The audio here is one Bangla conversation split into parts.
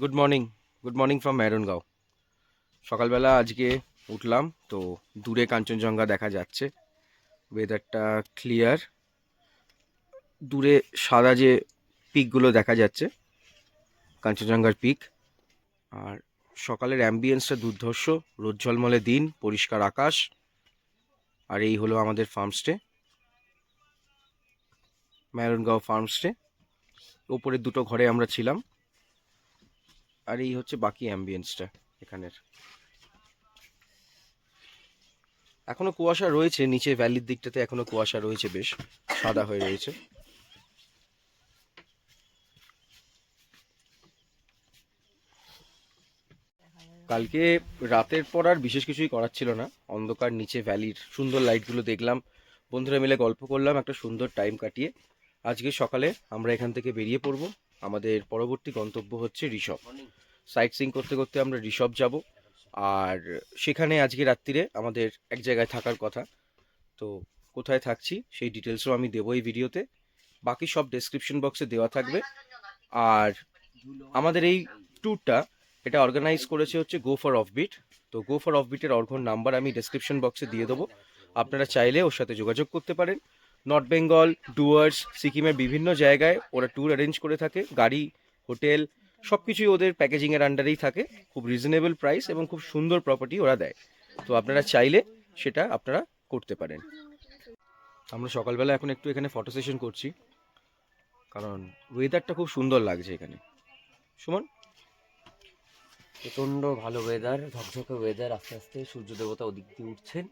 Good morning from মেহরনগাঁও। সকালবেলা আজকে উঠলাম তো দূরে কাঞ্চনজঙ্ঘা দেখা যাচ্ছে, ওয়েদারটা ক্লিয়ার, দূরে সাদা যে পিকগুলো দেখা যাচ্ছে কাঞ্চনজঙ্ঘার পিক। আর সকালের অ্যাম্বিয়েন্সটা দুর্ধর্ষ, রোদ ঝলমলে দিন, পরিষ্কার আকাশ। আর এই হলো আমাদের ফার্মস্টে, মেহরনগাঁও ফার্মস্টে। ওপরের দুটো ঘরে আমরা ছিলাম, আর এই হচ্ছে বাকি অ্যাম্বিয়েন্সটা এখানের। এখনো কুয়াশা রয়েছে, নিচে ভ্যালির দিকটাতে এখনো কুয়াশা রয়েছে, বেশ সাদা হয়ে রয়েছে। কালকে রাতের পর আর বিশেষ কিছুই করার ছিল না, অন্ধকার নিচে ভ্যালির সুন্দর লাইটগুলো দেখলাম, বন্ধুরা মিলে গল্প করলাম, একটা সুন্দর টাইম কাটিয়ে আজকে সকালে আমরা এখান থেকে বেরিয়ে পড়ব। আমাদের পরবর্তী গন্তব্য হচ্ছে ঋষভ। সাইট সিইং করতে করতে আমরা ঋষভ যাব, আর সেখানে আজকে রাত্রিরে আমাদের এক জায়গায় থাকার কথা। তো কোথায় থাকছি সেই ডিটেলসও আমি দেবো এই ভিডিওতে, বাকি সব ডেসক্রিপশন বক্সে দেওয়া থাকবে। আর আমাদের এই ট্যুরটা এটা অর্গানাইজ করেছে হচ্ছে গো ফর অফবিট। তো গো ফর অফবিটের অর্ঘর নাম্বার আমি ডেসক্রিপশন বক্সে দিয়ে দেবো, আপনারা চাইলে ওর সাথে যোগাযোগ করতে পারেন। নর্থ বেঙ্গল, ডুয়ার্স, সিকিমের বিভিন্ন জায়গায় ওরা ট্যুর অ্যারেঞ্জ করে থাকে, গাড়ি, হোটেল সব কিছুই ওদের প্যাকেজিংয়ের আন্ডারেই থাকে, খুব রিজনেবল প্রাইস এবং খুব সুন্দর প্রপার্টি ওরা দেয়। তো আপনারা চাইলে সেটা আপনারা করতে পারেন। আমরা সকালবেলা এখন একটু এখানে ফটো সেশন করছি, কারণ ওয়েদারটা খুব সুন্দর লাগছে এখানে। সুমন, প্রচণ্ড ভালো ওয়েদার, ঝকঝকে ওয়েদার। আস্তে আস্তে সূর্য দেবতা ওদিক দিয়ে উঠছেন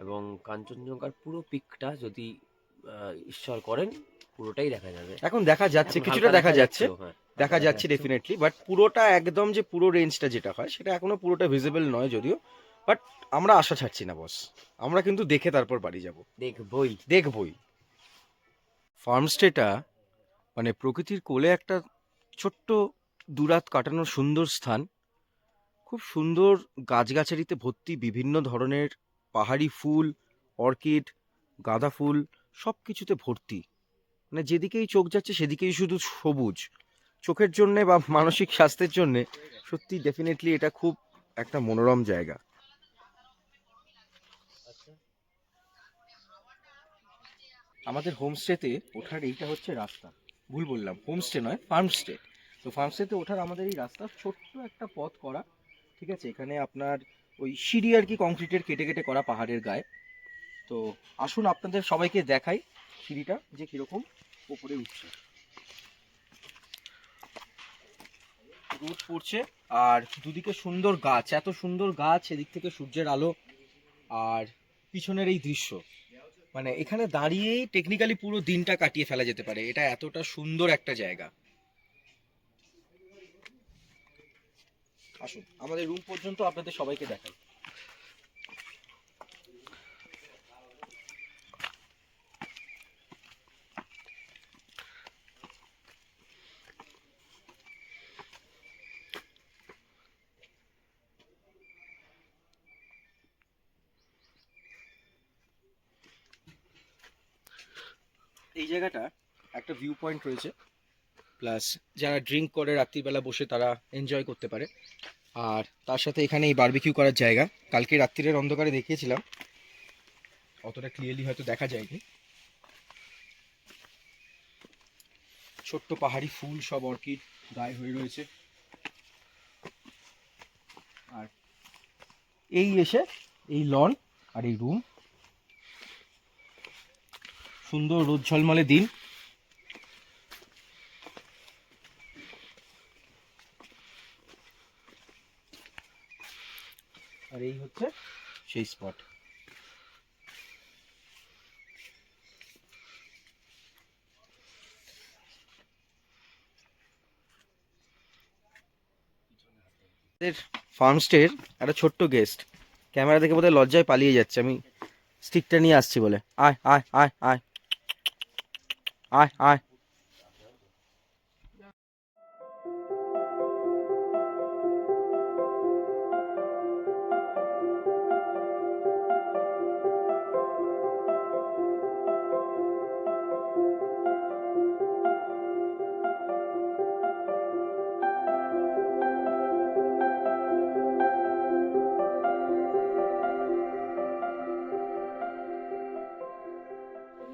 এবং কাঞ্চনজঙ্ঘার পুরো পিকটা যদি ঈশ্বর করেন পুরোটাই দেখা যাবে। এখন দেখা যাচ্ছে, এখন কিছুটা হালকা দেখা যাচ্ছে, যাচ্ছেও, হ্যাঁ দেখা হালকা যাচ্ছে যাচ্ছে। ডেফিনেটলি, বাট পুরোটা একদম যে পুরো রেঞ্জটা যেটা হয় সেটা এখনো পুরোটা ভিজিবল নয় যদিও। বাট আমরা আশা ছাড়ছি না বস, আমরা কিন্তু দেখে তারপর বাড়ি যাব, দেখবই। দেখবই। ফার্মস্টেটা মানে প্রকৃতির কোলে একটা ছোট্ট দুরাত কাটানোর সুন্দর স্থান, খুব সুন্দর গাছগাছালিতে ভর্তি, বিভিন্ন ধরনের পাহাড়ি ফুল, অর্কিড, গাঁদা ফুল সব কিছুতে ভর্তি। মানে যেদিকেই চোখ যাচ্ছে সেদিকেই শুধু সবুজ। চোখের জন্যে বা মানসিক স্বাস্থ্যের জন্যে সত্যি ডেফিনেটলি এটা খুব একটা মনোরম জায়গা। আমাদের হোমস্টেতে ওঠার এইটা হচ্ছে রাস্তা, ভুল বললাম, হোমস্টে নয় ফার্মস্টে। তো ফার্মস্টেতে ওঠার আমাদের এই রাস্তা, ছোট্ট একটা পথ করা, ঠিক আছে, এখানে আপনার ওই সিঁড়ি আর কি, কংক্রিটের কেটে কেটে করা পাহাড়ের গায়ে। তো আসুন আপনাদের সবাইকে দেখাই সিঁড়িটা যে কিরকম উপরে উঠছে। রোদ পড়ছে আর দুদিকে সুন্দর গাছ, এত সুন্দর গাছ, এদিক থেকে সূর্যের আলো, আর পিছনের এই দৃশ্য, মানে এখানে দাঁড়িয়েই টেকনিক্যালি পুরো দিনটা কাটিয়ে ফেলা যেতে পারে, এটা এতটা সুন্দর একটা জায়গা। আসুন আমাদের রুম পর্যন্ত আপনাদের সবাইকে দেখাই। এই জায়গাটা একটা ভিউ পয়েন্ট রয়েছে, প্লাস যারা ড্রিঙ্ক করে রাত্রিবেলা বসে তারা এনজয় করতে পারে। আর তার সাথে এখানে এই বারবিকিউ করার জায়গা, কালকে রাত্রিরের অন্ধকারে দেখিয়েছিলাম, অতটা ক্লিয়ারলি হয়তো দেখা যায়নি। ছোট্ট পাহাড়ি ফুল, সব অর্কিড গায়ে হয়ে রয়েছে। আর এই এসে এই লন আর এই রুম, সুন্দর রোদ ঝলমলে দিন। আর এই হচ্ছে সেই স্পট। ফার্মস্টের একটা ছোট্ট গেস্ট ক্যামেরা দেখে বোধহয় লজ্জায় পালিয়ে যাচ্ছে, আমি স্টিকটা নিয়ে আসছি বলে। আয় আয় আয় আয় আয় আয়।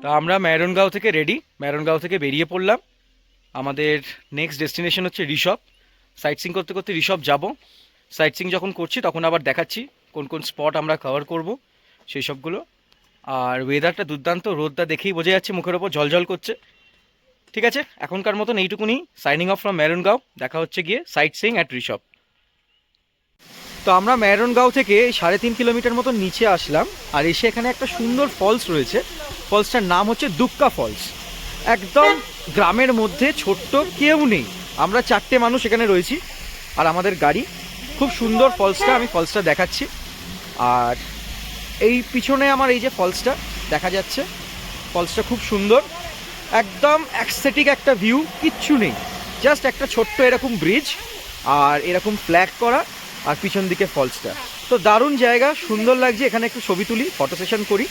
তা আমরা ম্যারনগাঁও থেকে রেডি, ম্যারনগাঁও থেকে বেরিয়ে পড়লাম। আমাদের নেক্সট ডেস্টিনেশন হচ্ছে ঋষভ। সাইট সিং করতে করতে ঋষভ যাব। সাইট সিং যখন করছি তখন আবার দেখাচ্ছি কোন কোন স্পট আমরা কভার করব সেই সবগুলো। আর ওয়েদারটা দুর্দান্ত, রোদটা দেখেই বোঝা যাচ্ছে মুখের ওপর ঝলঝল করছে। ঠিক আছে, এখনকার মতন এইটুকুনি। Signing off from Marangaon. দেখা হচ্ছে গিয়ে সাইট সিং অ্যাট ঋষভ। তো আমরা ম্যারনগাঁও থেকে 3.5 কিলোমিটার মতো নিচে আসলাম। আর এসে এখানে একটা সুন্দর ফলস রয়েছে। ফলসটার নাম হচ্ছে দুক্কা ফলস। একদম গ্রামের মধ্যে, ছোট্ট, কেউ নেই। আমরা 4টে মানুষ এখানে রয়েছি আর আমাদের গাড়ি। খুব সুন্দর ফলসটা, আমি ফলসটা দেখাচ্ছি। আর এই পিছনে আমার এই যে ফলসটা দেখা যাচ্ছে, ফলসটা খুব সুন্দর, একদম অ্যাস্থেটিক একটা ভিউ। কিচ্ছু নেই, জাস্ট একটা ছোট্ট এরকম ব্রিজ আর এরকম ফ্ল্যাগ করা, আর পিছন দিকে ফলসটা। তো দারুণ জায়গা, সুন্দর লাগছে। এখানে একটু ছবি তুলি, ফটো সেশন করি।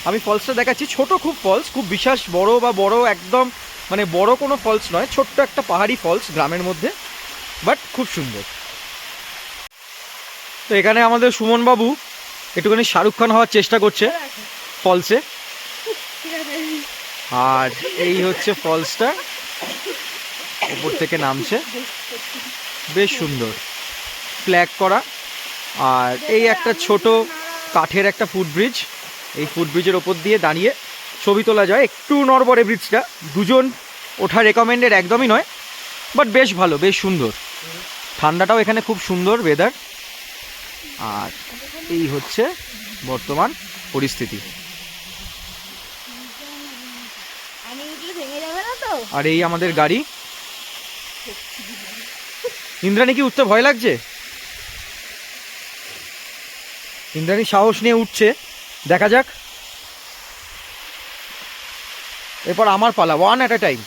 আমি ফলসটা দেখাচ্ছি। ছোট খুব ফলস, খুব বিশেষ বড় বা বড় একদম মানে বড় কোনো ফলস নয়, ছোট্ট একটা পাহাড়ি ফলস গ্রামের মধ্যে, বাট খুব সুন্দর। তো এখানে আমাদের সুমন বাবু একটুখানি শাহরুখ খান হওয়ার চেষ্টা করছে ফলসে। আর এই হচ্ছে ফলসটা, উপর থেকে নামছে, বেশ সুন্দর, ফ্ল্যাগ করা। আর এই একটা ছোট কাঠের একটা ফুটব্রিজ, এই ফুটব্রিজের ওপর দিয়ে দাঁড়িয়ে ছবি তোলা যায়। একটু নড়বড়ে ব্রিজটা, দুজন ওঠা রেকমেন্ডেড একদমই নয়, বাট বেশ ভালো, বেশ সুন্দর। ঠান্ডাটাও এখানে খুব সুন্দর ওয়েদার। আর এই হচ্ছে বর্তমান পরিস্থিতি। আর এই আমাদের গাড়ি। ইন্দ্রাণী কি উঠতে ভয় লাগছে? ইন্দ্রাণী সাহস নিয়ে উঠছে, দেখা যাক। এরপর আমার পালা, 1 at a time,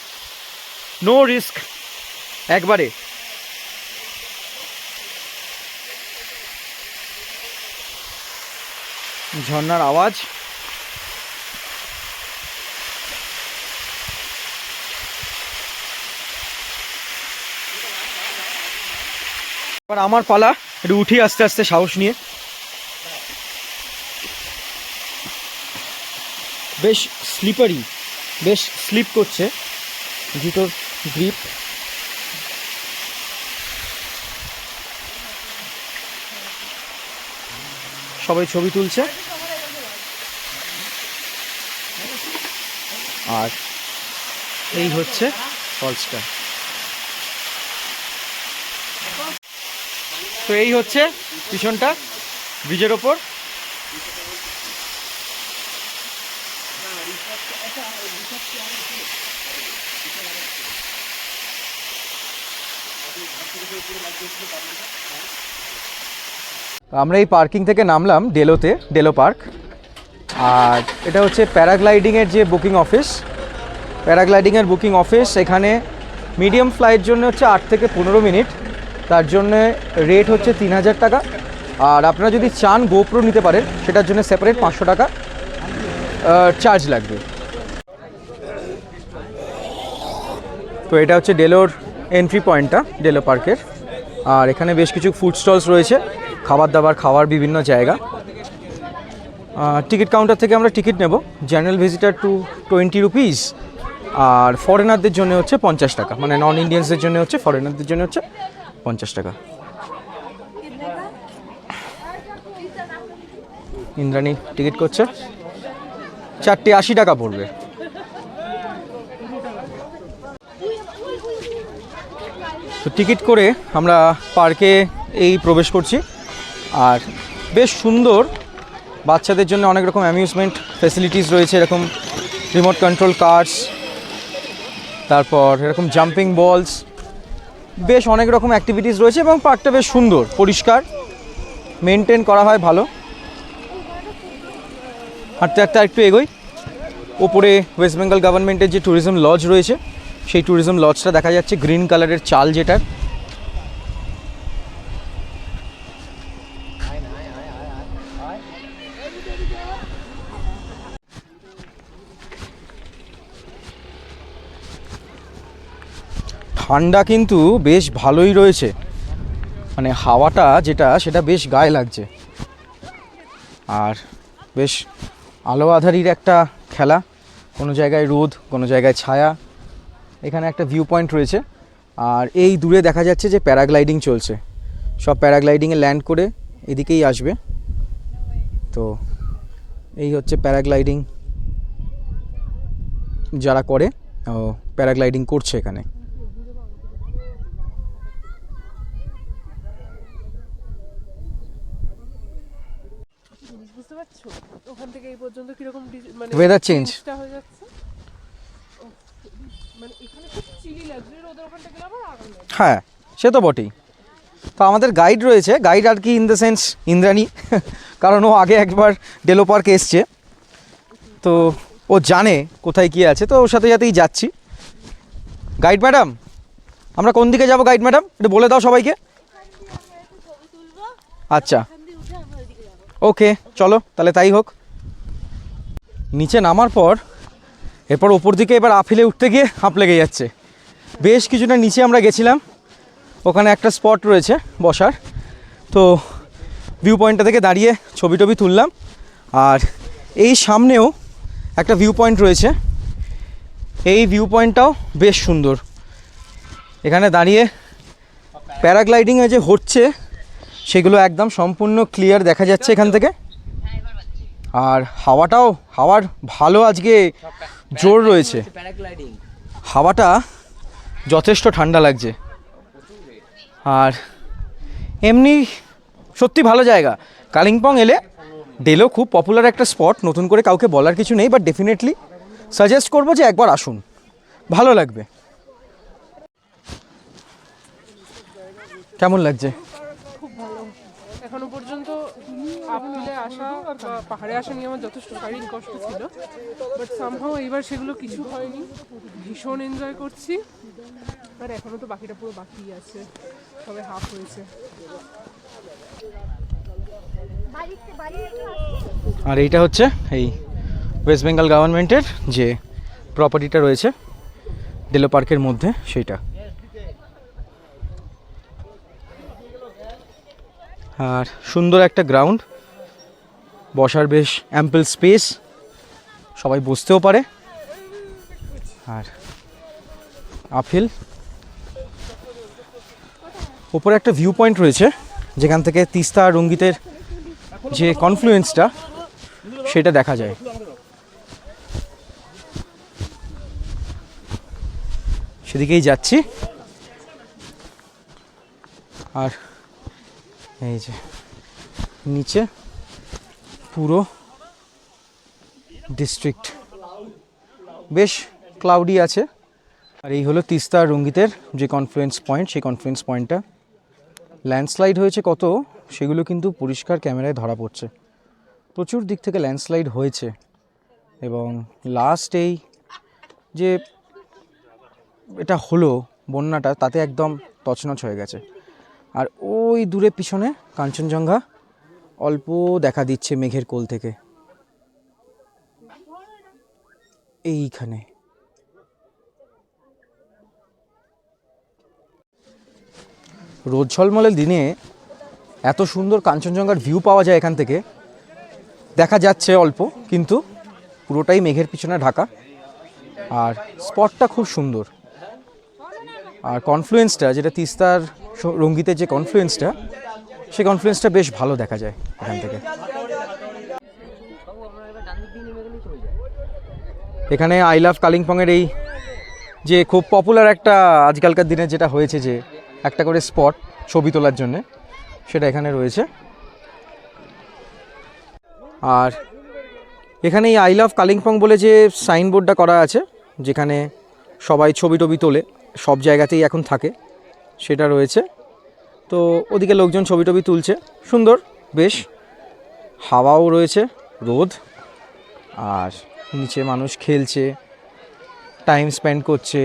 no risk, একবারে। ঝর্ণার আওয়াজ, এবার আমার পালা, একটু উঠি আস্তে আস্তে সাহস নিয়ে। বেশ স্লিপারি, বেশ স্লিপ করছে জুতোর গ্রিপ। সবাই ছবি তুলছে। আর এই হচ্ছে ফলসটা। তো এই হচ্ছে পিছনটা ব্রিজের ওপর। আমরা এই পার্কিং থেকে নামলাম ডেলোতে, ডেলো পার্ক। আর এটা হচ্ছে প্যারাগ্লাইডিংয়ের যে বুকিং অফিস, প্যারাগ্লাইডিংয়ের বুকিং অফিস। এখানে মিডিয়াম ফ্লাইট জন্য হচ্ছে 8 থেকে 15 মিনিট, তার জন্যে রেট হচ্ছে 3000 টাকা। আর আপনারা যদি চান গোপ্রো নিতে পারেন, সেটার জন্য সেপারেট 500 টাকা চার্জ লাগবে। তো এটা হচ্ছে ডেলোর এন্ট্রি পয়েন্টটা, ডেলো পার্কের। আর এখানে বেশ কিছু ফুড স্টলস রয়েছে, খাবার দাবার খাওয়ার বিভিন্ন জায়গা। টিকিট কাউন্টার থেকে আমরা টিকিট নেব। জেনারেল ভিজিটার টু 20 রুপিস, আর ফরেনারদের জন্য হচ্ছে 50 টাকা, মানে নন ইন্ডিয়ানসদের জন্য হচ্ছে, ফরেনারদের জন্য হচ্ছে 50 টাকা। ইন্দ্রাণী টিকিট করছে, 4টে 80 টাকা পড়বে। তো টিকিট করে আমরা পার্কে এই প্রবেশ করছি। আর বেশ সুন্দর, বাচ্চাদের জন্য অনেক রকম অ্যামিউজমেন্ট ফেসিলিটিস রয়েছে, এরকম রিমোট কন্ট্রোল কার্স, তারপর এরকম জাম্পিং বলস, বেশ অনেক রকম অ্যাক্টিভিটিস রয়েছে। এবং পার্কটা বেশ সুন্দর, পরিষ্কার, মেনটেন করা হয় ভালো। হাঁটতে হাঁটতে একটু এগোই। ওপরে ওয়েস্ট বেঙ্গল গভর্নমেন্টের যে ট্যুরিজম লজ রয়েছে, সেই ট্যুরিজম লজটা দেখা যাচ্ছে, গ্রিন কালারের চাল যেটার। ঠান্ডা কিন্তু বেশ ভালোই রয়েছে, মানে হাওয়াটা যেটা সেটা বেশ গায়ে লাগছে। আর বেশ আলো আঁধারির একটা খেলা, কোনো জায়গায় রোদ, কোনো জায়গায় ছায়া। এখানে একটা ভিউ পয়েন্ট রয়েছে, আর এই দূরে দেখা যাচ্ছে যে প্যারাগ্লাইডিং চলছে। সব প্যারাগ্লাইডিংয়ে ল্যান্ড করে এদিকেই আসবে। তো এই হচ্ছে প্যারাগ্লাইডিং যারা করে, প্যারাগ্লাইডিং করছে এখানে। বুঝতে পারছো ওখান থেকে এই পর্যন্ত কিরকম মানে ওয়েদার চেঞ্জ হয়ে যাচ্ছে। মানে এখানে খুব চিলি লাগছে, ওদের ওখানটা গেলে আবার আরাম লাগছে। হ্যাঁ, সে তো বটেই। তো আমাদের গাইড রয়েছে, গাইড আর কি ইন দ্য সেন্স ইন্দ্রাণী, কারণ ও আগে একবার ডেলো পার্কে এসছে, তো ও জানে কোথায় কী আছে, তো ওর সাথে সাথেই যাচ্ছি। গাইড ম্যাডাম, আমরা কোন দিকে যাব গাইড ম্যাডাম, একটু বলে দাও সবাইকে। আচ্ছা, ওকে, চলো তাহলে তাই হোক। নিচে নামার পর এরপর ওপর দিকে এবার আফিলে উঠতে গিয়ে হাঁপ লেগে যাচ্ছে। বেশ কিছুটা নিচে আমরা গেছিলাম, ওখানে একটা স্পট রয়েছে বসার, তো ভিউ পয়েন্টটা থেকে দাঁড়িয়ে ছবি টবি তুললাম। আর এই সামনেও একটা ভিউ পয়েন্ট রয়েছে, এই ভিউ পয়েন্টটাও বেশ সুন্দর। এখানে দাঁড়িয়ে প্যারাগ্লাইডিংয়ে যে হচ্ছে সেগুলো একদম সম্পূর্ণ ক্লিয়ার দেখা যাচ্ছে এখান থেকে। আর হাওয়ার ভালো আজকে জোর রয়েছে, হাওয়াটা যথেষ্ট ঠান্ডা লাগছে। আর এমনি সত্যি ভালো জায়গা। কালিম্পং এলে ডেলো খুব পপুলার একটা স্পট, নতুন করে কাউকে বলার কিছু নেই, বাট ডেফিনেটলি সাজেস্ট করবো যে একবার আসুন, ভালো লাগবে। কেমন লাগছে? খুব ভালো। এখনো পর্যন্ত আপিলে আসা বা পাহাড়ে আসা নিয়ে আমার যথেষ্ট শারীরিক কষ্ট ছিল, বাট সামহাও এইবার সেগুলো কিছু হয়নি। ভীষণ এনজয় করছি। আর এখনো তো বাকিটা পুরো বাকি আছে, সবে হাফ হয়েছে। আর এইটা হচ্ছে এই ওয়েস্ট বেঙ্গল গভর্নমেন্টের যে প্রপার্টিটা রয়েছে ডেলো পার্কের মধ্যে, সেইটা। আর সুন্দর একটা গ্রাউন্ড, বসার বেশ অ্যাম্পল স্পেস, সবাই বসতেও পারে। আর আফিল ওপরে একটা ভিউ পয়েন্ট রয়েছে, যেখান থেকে তিস্তা আর রঙ্গিতের যে কনফ্লুয়েন্সটা সেটা দেখা যায়। সেদিকেই যাচ্ছি। আর এই যে নিচে পুরো ডিস্ট্রিক্ট বেশ ক্লাউডি আছে। আর এই হলো তিস্তা আর রঙ্গিতের যে কনফ্লুয়েন্স পয়েন্ট, সেই কনফ্লুয়েন্স পয়েন্টটা। ল্যান্ডস্লাইড হয়েছে কত, সেগুলো কিন্তু পরিষ্কার ক্যামেরায় ধরা পড়ছে। প্রচুর দিক থেকে ল্যান্ডস্লাইড হয়েছে, এবং লাস্ট এই যে এটা হলো বন্যাটা, তাতে একদম তছনছ হয়ে গেছে। আর ওই দূরে পিছনে কাঞ্চনজঙ্ঘা অল্প দেখা দিচ্ছে মেঘের কোল থেকে, এইখানে। রোদ ঝলমলের দিনে এত সুন্দর কাঞ্চনজঙ্ঘার ভিউ পাওয়া যায় এখান থেকে, দেখা যাচ্ছে অল্প, কিন্তু পুরোটাই মেঘের পিছনে ঢাকা। আর স্পটটা খুব সুন্দর। আর কনফ্লুয়েন্সটা, যেটা তিস্তার রঙ্গিতের যে কনফ্লুয়েন্সটা, সেই কনফ্লুয়েন্সটা বেশ ভালো দেখা যায় এখান থেকে। এখানে আই লাভ কালিম্পংয়ের এই যে খুব পপুলার একটা আজকালকার দিনে যেটা হয়েছে, যে একটা করে স্পট ছবি তোলার জন্যে, সেটা এখানে রয়েছে। আর এখানে এই আই লাভ কালিম্পং বলে যে সাইনবোর্ডটা করা আছে, যেখানে সবাই ছবি টবি তোলে, সব জায়গাতেই এখন থাকে, সেটা রয়েছে। তো ওদিকে লোকজন ছবি টবি তুলছে, সুন্দর বেশ। হাওয়াও রয়েছে, রোদ, আর নিচে মানুষ খেলছে, টাইম স্পেন্ড করছে,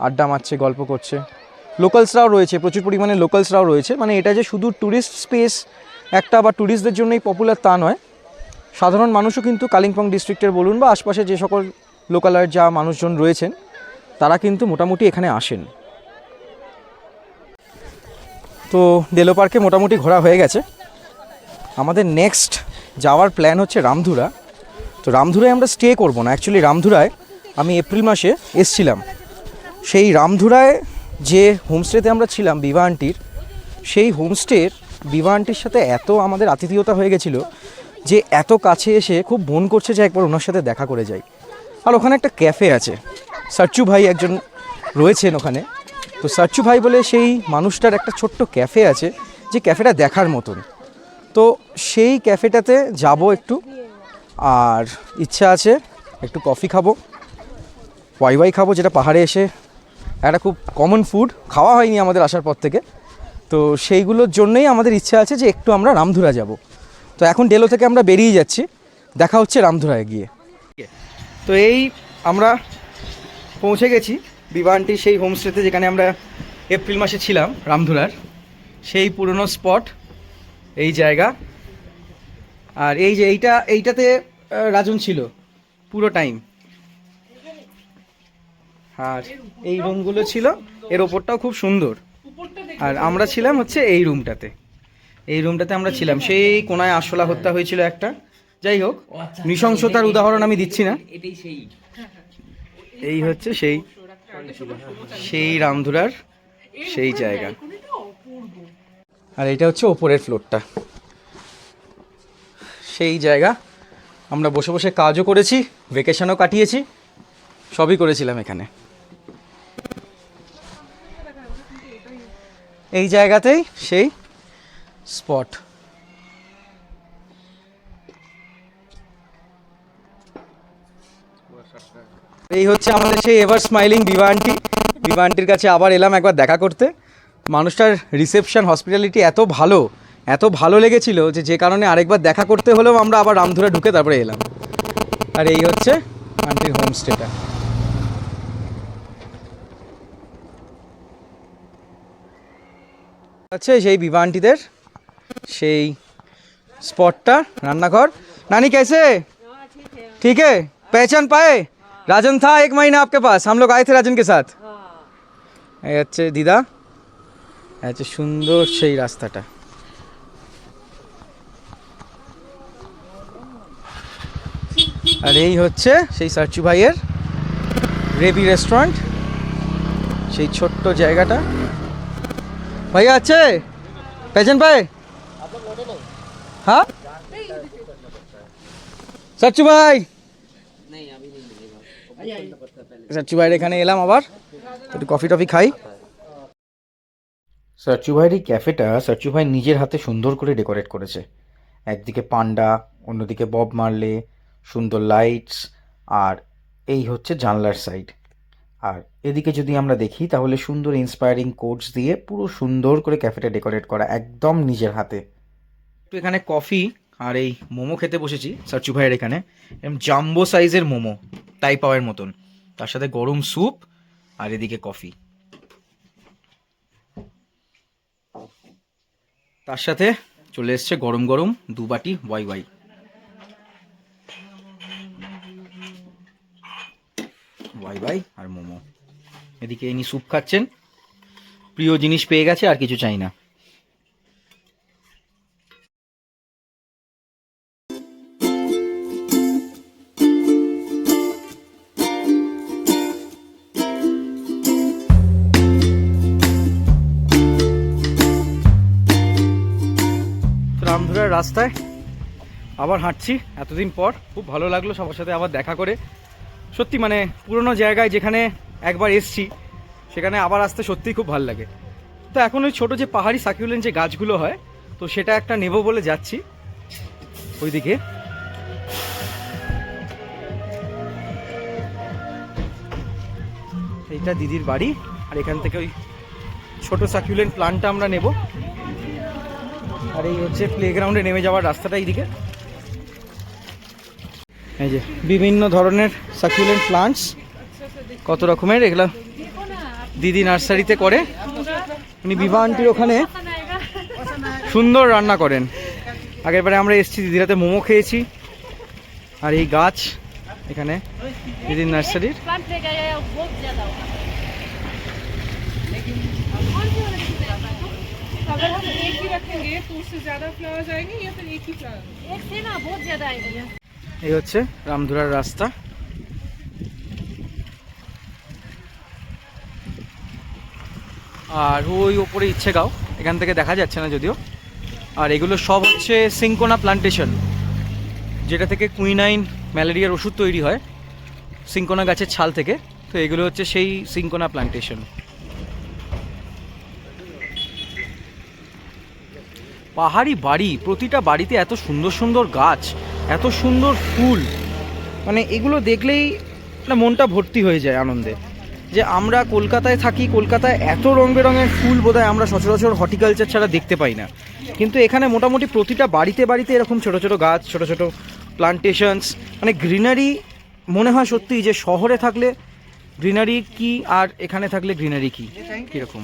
আড্ডা মারছে, গল্প করছে। লোকালসরাও রয়েছে, প্রচুর পরিমাণে লোকালসরাও রয়েছে। মানে এটা যে শুধু ট্যুরিস্ট স্পেস একটা বা ট্যুরিস্টদের জন্যই পপুলার তা নয়, সাধারণ মানুষও কিন্তু কালিম্পং ডিস্ট্রিক্টের বলুন বা আশপাশে যে সকল লোকালয়ের যা মানুষজন রয়েছেন, তারা কিন্তু মোটামুটি এখানে আসেন। তো ডেলো পার্কে মোটামুটি ঘোরা হয়ে গেছে। আমাদের নেক্সট যাওয়ার প্ল্যান হচ্ছে রামধুরা। তো রামধুরায় আমরা স্টে করব না, অ্যাকচুয়ালি রামধুরায় আমি এপ্রিল মাসে এসছিলাম, সেই রামধুরায় যে হোমস্টেতে আমরা ছিলাম বিভা আন্টির, সেই হোমস্টের বিভা আন্টির সাথে এত আমাদের আতিথেয়তা হয়ে গেছিলো যে এত কাছে এসে খুব মন করছে যে একবার ওনার সাথে দেখা করে যাই। আর ওখানে একটা ক্যাফে আছে, সাচ্চু ভাই একজন রয়েছেন ওখানে। তো সাচ্চু ভাই বলে সেই মানুষটার একটা ছোট্ট ক্যাফে আছে, যে ক্যাফেটা দেখার মতন। তো সেই ক্যাফেটাতে যাব একটু, আর ইচ্ছা আছে একটু কফি খাবো, ওয়াই খাবো, যেটা পাহাড়ে এসে একটা খুব কমন ফুড, খাওয়া হয়নি আমাদের আসার পর থেকে। তো সেইগুলোর জন্যই আমাদের ইচ্ছা আছে যে একটু আমরা রামধুরা যাব। তো এখন ডেলো থেকে আমরা বেরিয়ে যাচ্ছি, দেখা হচ্ছে রামধুরায় গিয়ে। তো এই আমরা পৌঁছে গেছি বিভা আন্টির সেই হোমস্টেতে, যেখানে আমরা এপ্রিল মাসে ছিলাম রামধুরার, সেই পুরনো স্পট, এই জায়গা। আর এই যে এইটাতে রাজন ছিল পুরো টাইম, আর এই রুমগুলো ছিল, এর ওপরটাও খুব সুন্দর। আর আমরা ছিলাম হচ্ছে এই রুমটাতে, আমরা ছিলাম। সেই কোনায় আরশোলা হত্যা হয়েছিল একটা, যাই হোক নৃশংসতার উদাহরণ আমি দিচ্ছি না। এই হচ্ছে সেই রামধুরার সেই জায়গা। আর এটা হচ্ছে ওপরের ফ্লোরটা, সেই জায়গা। আমরা বসে বসে কাজও করেছি, ভেকেশনও কাটিয়েছি, সবই করেছিলাম এখানে। এই জায়গাতেই সেই স্পট। এই হচ্ছে আমাদের সেই এভার স্মাইলিং বিভা আন্টি। বিভা আন্টির কাছে আবার এলাম একবার দেখা করতে। মানুষটার রিসেপশন, হসপিটালিটি এত ভালো লেগেছিল যে কারণে আরেকবার দেখা করতে হলেও আমরা আবার রামধুরা ঢুকে তারপরে এলাম। আর এই হচ্ছে আন্টির হোমস্টেটা। আছে সেই বিভা আন্টিদের সেই স্পটটা, রান্নাঘর। नानी कैसे? ठीक है, पहचान पाए? राजन था 1 महीना आपके पास, हम लोग आए थे राजन के साथ। এই হচ্ছে দিদা, হচ্ছে সুন্দর সেই রাস্তাটা। আর এই হচ্ছে সেই সাচ্চু ভাইয়ের রেবি রেস্টুরেন্ট, সেই ছোট্ট জায়গাটা। भैया अच्छे पहचान पाए? हाँ सच्चू भाई, सच्चू भाई এখানে এলাম আবার, একটু কফি টফি খাই। সাচ্চু ভাইয়ের এই ক্যাফেটা সাচ্চু ভাই নিজের হাতে সুন্দর করে ডেকোরেট করেছে। একদিকে পান্ডা, অন্যদিকে বব মারলে, সুন্দর লাইটস, আর এই হচ্ছে জানলার সাইড। আর এদিকে যদি আমরা দেখি তাহলে সুন্দর ইন্সপায়ারিং কোটস দিয়ে পুরো সুন্দর করে ক্যাফেটা ডেকোরেট করা একদম নিজের হাতে। একটু এখানে কফি আর এই মোমো খেতে বসেছি সাচ্চু ভাইয়ের এখানে, এরকম জাম্বো সাইজের মোমো, তাই পাওয়ার মতন, তার সাথে গরম স্যুপ আর এদিকে কফি, তার সাথে চলে এসছে গরম গরম 2 বাটি ওয়াই আর মোমো। এদিকে ইনি স্যুপ খাচ্ছেন, প্রিয় জিনিস পেয়ে গেছে, আর কিছু চাই না। রামধুরার রাস্তায় আবার হাঁটছি এতদিন পর, খুব ভালো লাগলো সবার সাথে আবার দেখা করে। সত্যি মানে পুরনো জায়গায় যেখানে একবার এসছি সেখানে আবার আসতে সত্যিই খুব ভালো লাগে। তো এখন ওই ছোটো যে পাহাড়ি সাকিউলেন্ট যে গাছগুলো হয়, তো সেটা একটা নেব বলে যাচ্ছি ওইদিকে। এইটা দিদির বাড়ি, আর এখান থেকে ওই ছোটো সাকিউলেন্ট প্লান্টটা আমরা নেব। আর এই হচ্ছে প্লেগ্রাউন্ডে নেমে যাওয়ার রাস্তাটা এইদিকে। এই যে বিভিন্ন ধরনের সাকুলেন্ট প্লান্টস, কত রকমের, এগুলো দিদি নার্সারিতে করে। উনি বিভা আন্টির ওখানে সুন্দর রান্না করেন। আগের বারে আমরা এসেছি, দিদির হাতে মোমো খেয়েছি। আর এই গাছ এখানে দিদির নার্সারির। अगर हम एक ही रखेंगे तो उससे ज्यादा फ्लावर्स आएंगे या फिर एक ही फ्लावर? एक से ना बहुत ज्यादा आएंगे। এই হচ্ছে রামধুরার রাস্তা। আর ওই ওপরে ইচ্ছেগাঁও, এখান থেকে দেখা যাচ্ছে না যদিও। আর এগুলো সব হচ্ছে সিঙ্কোনা প্লান্টেশন, যেটা থেকে কুইনাইন ম্যালেরিয়ার ওষুধ তৈরি হয় সিঙ্কোনা গাছের ছাল থেকে। তো এগুলো হচ্ছে সেই সিঙ্কোনা প্লান্টেশন। পাহাড়ি বাড়ি, প্রতিটা বাড়িতে এত সুন্দর সুন্দর গাছ, এত সুন্দর ফুল, মানে এগুলো দেখলেই না মনটা ভর্তি হয়ে যায় আনন্দে। যে আমরা কলকাতায় থাকি, কলকাতায় এত রং বেরঙের ফুল বোধহয় আমরা সচরাচর হর্টিকালচার ছাড়া দেখতে পাই না, কিন্তু এখানে মোটামুটি প্রতিটা বাড়িতে বাড়িতে এরকম ছোট ছোট গাছ, ছোট ছোট প্লান্টেশনস, মানে গ্রিনারি। মনে হয় সত্যি যে শহরে থাকলে গ্রিনারি কি আর এখানে থাকলে গ্রিনারি কি, কীরকম।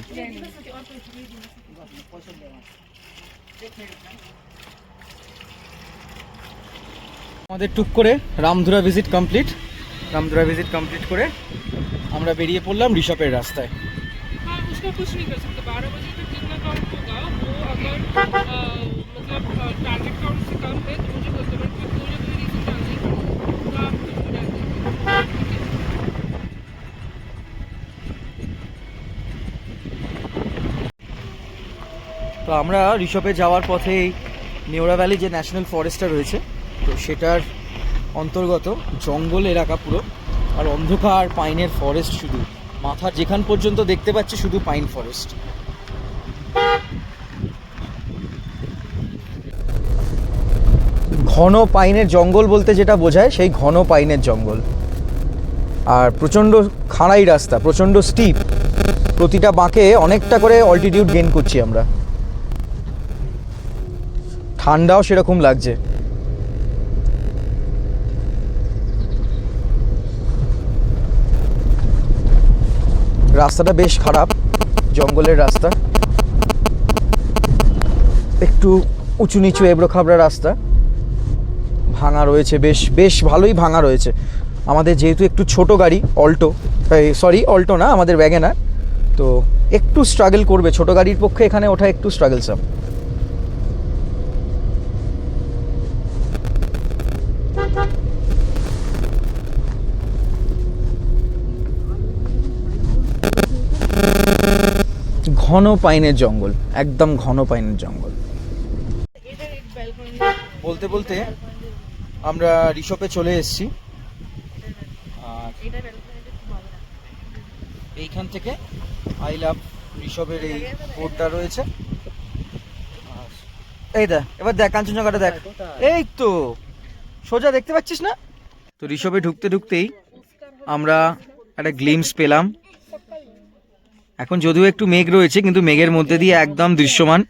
আমাদের টুক করে Ramdhura visit complete. Ramdhura visit complete করে আমরা বেরিয়ে পড়লাম ঋষভের রাস্তায়। हाँ उसका कुछ नहीं कर सकते, 12 बजे तक जितना काउंट होगा वो अगर मतलब टारगेट काउंट से कम है तो मुझे कस्टमर को मुझे कोई रीजन ट्रांसफर तो आप कुछ हो जाते তো আমরা ঋষভে যাওয়ার পথে এই নেওড়া ভ্যালি যে ন্যাশনাল ফরেস্টটা রয়েছে, তো সেটার অন্তর্গত জঙ্গল এলাকা পুরো, আর অন্ধকার পাইনের ফরেস্ট, শুধু মাথার যেখান পর্যন্ত দেখতে পাচ্ছি শুধু পাইন ফরেস্ট। ঘন পাইনের জঙ্গল বলতে যেটা বোঝায় সেই ঘন পাইনের জঙ্গল, আর প্রচণ্ড খাড়াই রাস্তা, প্রচণ্ড স্টিপ, প্রতিটা বাঁকে অনেকটা করে অল্টিটিউড গেইন করছি আমরা। ঠান্ডাও সেরকম লাগছে। রাস্তাটা বেশ খারাপ, জঙ্গলের রাস্তা, একটু উঁচু নিচু এবড়ো খাবড়া রাস্তা, ভাঙা রয়েছে, বেশ বেশ ভালোই ভাঙা রয়েছে। আমাদের যেহেতু একটু ছোট গাড়ি, অল্টো, অল্টো না, আমাদের ওয়াগনার, তো একটু স্ট্রাগল করবে ছোট গাড়ির পক্ষে এখানে ওঠা, একটু স্ট্রাগলসাম। ঘন পাইনের জঙ্গল, একদম ঘন পাইনের জঙ্গল। বলতে বলতে আমরা ঋষভে চলে এসেছি, আর এইখান থেকে আই লাভ ঋষভের এই বোর্ডটা রয়েছে। আর এই দেখ, এবার দেখ কাঞ্চনজঙ্ঘাটা দেখ, এই তো সোজা দেখতে পাচ্ছিস না? তো ঋষভে ঢুকতে ঢুকতেই আমরা একটা গ্লিমস পেলাম। এখন যদিও একটু মেঘ রয়েছে, কিন্তু মেঘের মধ্যে দিয়ে একদম দৃশ্যমান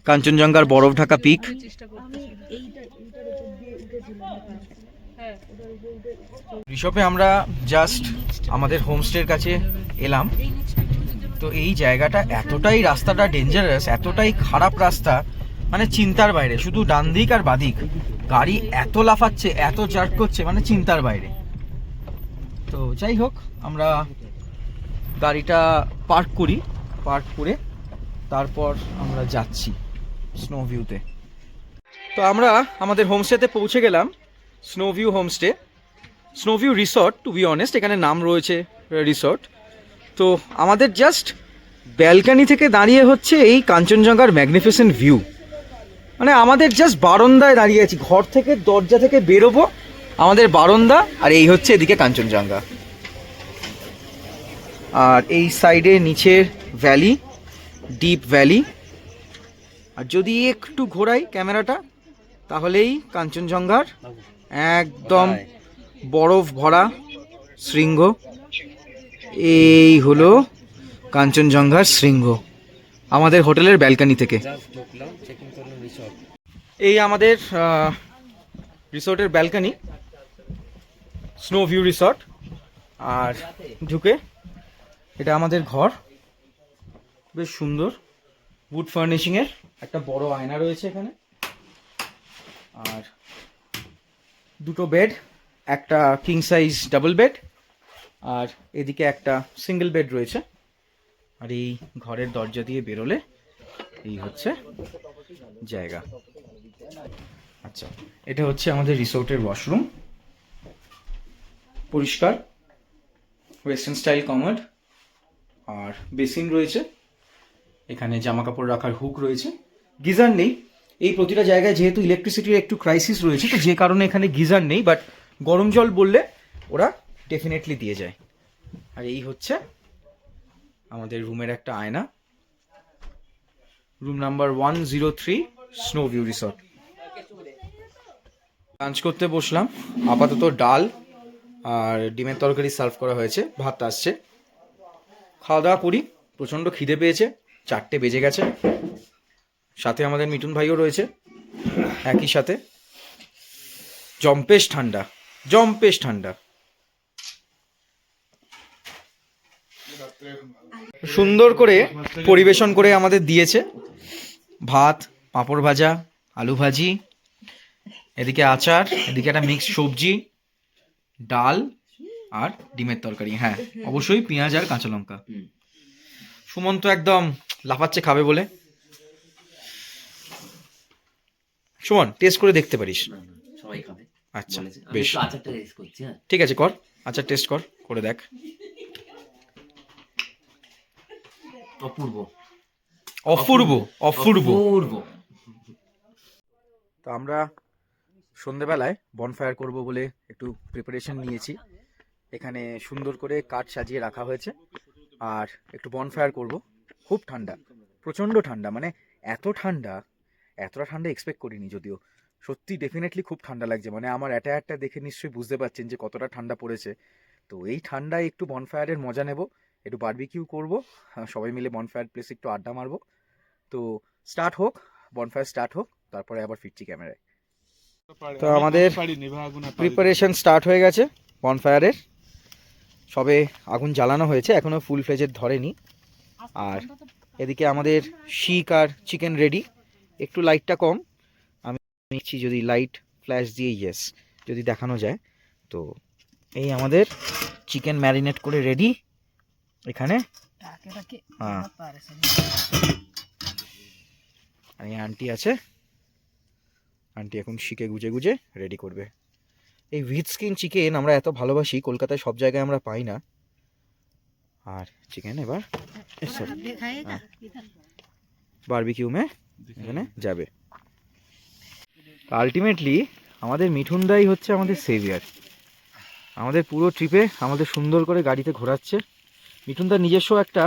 কাঞ্চনজঙ্ঘার বরফ ঢাকা পিক। ঋষভে আমরা জাস্ট আমাদের হোমস্টের কাছে এলাম। তো এই জায়গাটা এতটাই, রাস্তাটা ডেঞ্জারাস, এতটাই খারাপ রাস্তা, মানে চিন্তার বাইরে। শুধু ডান দিক আর বাদিক গাড়ি এত লাফাচ্ছে, এত জার্ক করছে, মানে চিন্তার বাইরে। তো যাই হোক, আমরা গাড়িটা পার্ক করি, পার্ক করে তারপর আমরা যাচ্ছি স্নো ভিউতে। তো আমরা আমাদের হোমস্টেতে পৌঁছে গেলাম, snow view homestay, snow view resort to be honest, এখানে নাম রয়েছে রিসর্ট। তো আমাদের জাস্ট ব্যালকানি থেকে দাঁড়িয়ে হচ্ছে এই কাঞ্চনজঙ্ঘার ম্যাগনিফিসেন্ট ভিউ, মানে আমাদের জাস্ট বারান্দায় দাঁড়িয়ে আছি, ঘর থেকে দরজা থেকে বেরোবো আমাদের বারান্দা, আর এই হচ্ছে এদিকে কাঞ্চনজঙ্ঘা, আর এই সাইডে নিচের ভ্যালি, ডিপ ভ্যালি। আর যদি একটু ঘোরাই ক্যামেরাটা তাহলেই কাঞ্চনজঙ্ঘার একদম বরফ ভরা শৃঙ্গ। এই হলো কাঞ্চনজঙ্ঘার শৃঙ্গ আমাদের হোটেলের ব্যালকানি থেকে। এই আমাদের রিসোর্টের ব্যালকানি, স্নো ভিউ রিসর্ট। আর ঢুকে এটা আমাদের ঘর, বেশ সুন্দর উড ফার্নিশিংয়ের, একটা বড় আয়না রয়েছে এখানে, আর দুটো বেড, একটা কিং সাইজ ডাবল বেড, আর এদিকে একটা সিঙ্গেল বেড রয়েছে। আর এই ঘরের দরজা দিয়ে বেরোলে এই হচ্ছে জায়গা। আচ্ছা, এটা হচ্ছে আমাদের রিসোর্টের ওয়াশরুম, পরিষ্কার ওয়েস্টার্ন স্টাইল কমোড, আর বেসিন রয়েছে, এখানে জামা কাপড় রাখার হুক রয়েছে। গিজার নেই এই প্রতিটা জায়গায়, যেহেতু ইলেকট্রিসিটির একটু ক্রাইসিস রয়েছে, তো যে কারণে এখানে গিজার নেই, বাট গরম জল বললে ওরা ডেফিনেটলি দিয়ে যায়। আর এই হচ্ছে আমাদের রুমের একটা আয়না। Room number 103 snow view resort. Lunch করতে বসলাম। আপাতত ডাল আর ডিমের তরকারি সার্ভ করা হয়েছে, ভাত আসছে। খাওয়া দাওয়া করি, প্রচণ্ড খিদে পেয়েছে, 4টে বেজে গেছে। সাথে আমাদের মিঠুন ভাইও রয়েছে, একই সাথে। জম্পেশ ঠান্ডা, জম্পেশ ঠান্ডা। সুন্দর করে পরিবেশন করে আমাদের দিয়েছে ভাত, পাঁপড় ভাজা, আলু ভাজি, এদিকে আচার, এদিকে একটা মিক্সড সবজি, ডাল আর ডিমের তরকারি। হ্যাঁ, অবশ্যই পেঁয়াজ আর কাঁচা লঙ্কা। সুমন্ত একদম লাফাচ্ছে খাবে বলে। সুমন, টেস্ট করে দেখতে পারিস। সবাই খাবে। আচ্ছা, বলেছে। আমি বেশ, একটু আচারটা টেস্ট করছি। হ্যাঁ, ঠিক আছে, কর আচ্ছা, টেস্ট করে দেখ। অপূর্ব অপূর্ব অপূর্ব। অপূর্ব। তো আমরা সন্ধেবেলায় বনফায়ার করব বলে একটু প্রিপারেশন নিয়েছি। এখানে সুন্দর করে কাঠ সাজিয়ে রাখা হয়েছে আর একটু বনফায়ার করব। খুব ঠান্ডা, প্রচণ্ড ঠান্ডা, মানে এতটা ঠান্ডা এক্সপেক্ট করিনি। যদিও সত্যি ডেফিনেটলি খুব ঠান্ডা লাগছে, মানে আমার অ্যাটায়ারটা দেখে নিশ্চয়ই বুঝতে পারছেন যে কতটা ঠান্ডা পড়েছে। তো এই ঠান্ডায় একটু বনফায়ারের মজা নেব, একটু বারবিকিউ করব, সবাই মিলে বনফায়ার প্লেসে একটু আড্ডা মারবো। তো স্টার্ট হোক, বনফায়ার স্টার্ট হোক, তারপরে আবার ফিরছি ক্যামেরায়। তো আমাদের প্রিপারেশন স্টার্ট হয়ে গেছে বনফায়ারের। সবে আগুন জ্বালানো হয়েছে, এখনো ফুল ফ্লেজের ধরেনি। আর এদিকে আমাদের শিক আর চিকেন রেডি। একটু লাইটটা কম, আমি নিচ্ছি যদি লাইট ফ্ল্যাশ দিয়ে, ইয়েস, যদি দেখানো যায়। তো এই আমাদের চিকেন ম্যারিনেট করে রেডি এখানে। হ্যাঁ, আর এই আন্টি আছে, আন্টি এখন শিকে গুজে গুজে রেডি করবে। এই উইথ স্কিন চিকেন আমরা এত ভালোবাসি, কলকাতায় সব জায়গায় আমরা পাই না। আর চিকেন এবার বারবিকিউ মে এখানে যাবে। আলটিমেটলি আমাদের মিঠুনদাই হচ্ছে আমাদের সেভিয়ার। আমাদের পুরো ট্রিপে আমাদের সুন্দর করে গাড়িতে ঘোরাচ্ছে। মিঠুনদার নিজস্ব একটা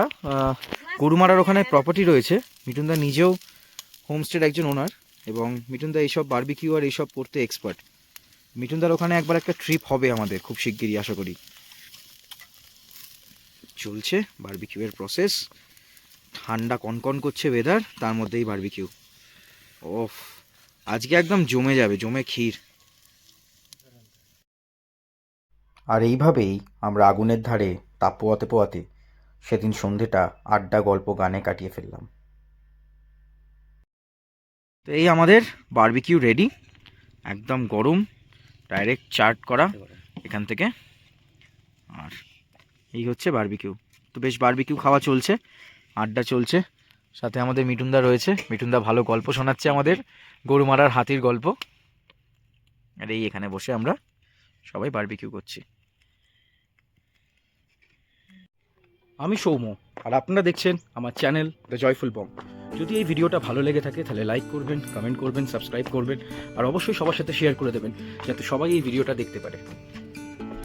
গরুমারার ওখানে প্রপার্টি রয়েছে। মিঠুনদা নিজেও হোমস্টের একজন ওনার, এবং মিঠুনদা এইসব বারবিকিউ আর এইসব করতে এক্সপার্ট। মিঠুনদার ওখানে একবার একটা ট্রিপ হবে আমাদের খুব শিগগিরই, আশা করি। চলছে বারবিকিউয়ের প্রসেস। ঠান্ডা কনকন করছে ওয়েদার, তার মধ্যেই বারবিকিউ। ওফ, আজকে একদম জমে যাবে, জমে ক্ষীর। আর এইভাবেই আমরা আগুনের ধারে তাপ পোয়াতে পোয়াতে সেদিন সন্ধেটা আড্ডা, গল্প, গানে কাটিয়ে ফেললাম। তো এই আমাদের বারবিকিউ রেডি, একদম গরম, ডাইরেক্ট চার্ট করা এখান থেকে। আর এই হচ্ছে বারবিকিউ। তো বেশ বারবিকিউ খাওয়া চলছে, আড্ডা চলছে। সাথে আমাদের মিঠুনদা রয়েছে, মিঠুনদা ভালো গল্প শোনাচ্ছে আমাদের, গরুমারার হাতির গল্প। আর এই এখানে বসে আমরা সবাই বারবিকিউ করছি। আমি সৌম্য, আর আপনারা দেখছেন আমার চ্যানেল দ্য জয়ফুল বং। যদি এই ভিডিওটা ভালো লেগে থাকে তাহলে লাইক করবেন, কমেন্ট করবেন, সাবস্ক্রাইব করবেন, আর অবশ্যই সবার সাথে শেয়ার করে দেবেন যাতে সবাই এই ভিডিওটা দেখতে পারে।